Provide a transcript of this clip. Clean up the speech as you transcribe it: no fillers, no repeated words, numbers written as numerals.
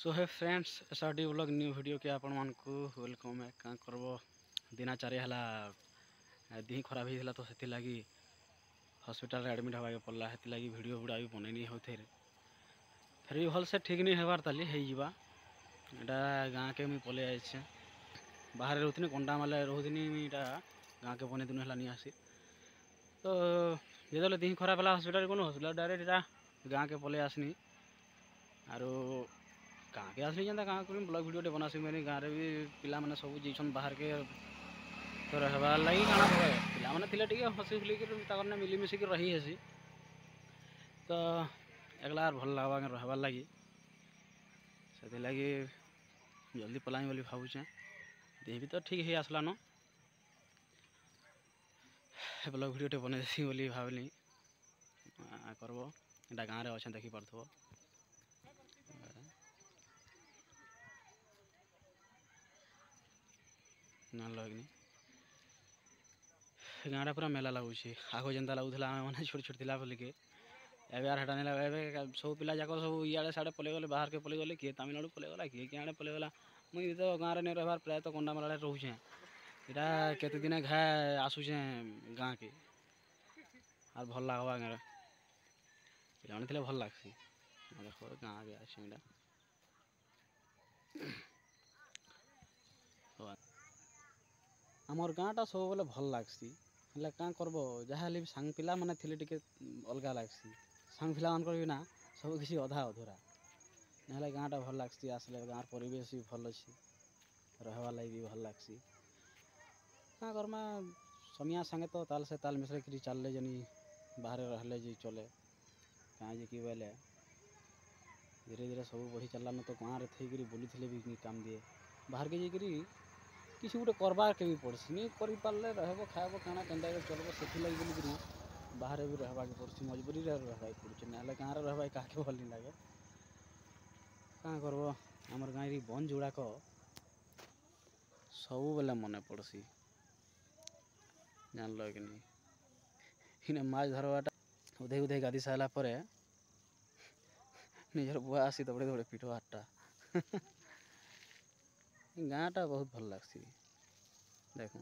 सो hey friends SRD vlog new video के आपण मानकु welcome है। क्या करबो दिनाचारी हला देह खराब होता तो से लगी हॉस्पिटल एडमिट होगा पड़ा से लगी वीडियो गुड़ा भी बनैनी होते फिर भी भल से ठीक नहीं होबार ताली होगा एटा गाँ के मुझे पलि आसे बाहर रोथनी कंडा माले रोथनी इटा गाँ के बने दिन है नहीं आसी तो जो देह खराब है हॉस्पिटल को हॉस्पिटल डायरेक्ट इटा गाँ के पलि आसनी आरो गाँ के आसली जेनता गाँ कर ब्लॉग वीडियो बनासी मैंने गाँव में भी पिला मैंने सब जीछन बाहर के तो रहबार लगी काଣା पिला मैंने थिले टिके हसी खुलिक मिलीमिशिक रही हेसी तो एकला भल लगवा रहबार लगी से लगी जल्दी पलामी बोली भावुचे देह भी तो ठीक है आसला न ब्लॉग वीडियो बनैसी बोली भावली करबो एटा गाँव में अच्छे देखी पार्थो ना लगनी गाँव पूरा मेला लगुच आग जेनता लगुला मैंने छोट छोट थिला बोलिके एवं यार हटा नहीं सब पिला जाक सब इे साढ़े पलि गले बाहर के पलि गले किए तमिलनाडु पलि गला किए आड़े पलि गला मुझे तो गाँव में नहीं रहा प्रायतः कंडामाल रोचे इटा केते दिन घाए आसुचे गाँ के और भल लगवा गाँव पे थे भल लगसी देख गाँ के आसटा आमर गाँटा सब बोले भल लगसी हेल्ला क्या करब जहाँ भी सांग पिला मैंने थे टे अलग लगसी सांग पिला मान भी ना सब किसी अधा अधूरा ना गाँटा भल लगसी आसले गाँव परिवेश भी भल अच्छी रहवा लगी भी भल लगसी क्या करमा समिया संगे तो ताल से ताल मिश्र कर चलले जनी बाहर रहले जी चले कहाँ जी कि बोले धीरे धीरे सब बढ़ी चलला न तो गाँव में थी बोली थे भी काम दिए बाहर के जाकि किसी गोटे करबार के भी पड़सी नहीं कर पारे रह खाब काना केन्दा चलो से लगी बोलिक बाहर भी रहबाक पड़सी मजबूरी रहबाक पड़े ना गाँव में रहबा क्या भल नहीं लगे क्या करब आमर गाँव बन जुड़ाक सब बेले मन पड़सी जान कि नहीं इने माछ धरवाटा उधे उधे गाधी सारा निजर बुआ आसी दौड़े दौड़े पिट हाटा गाँटा बहुत भल लगसी देखो।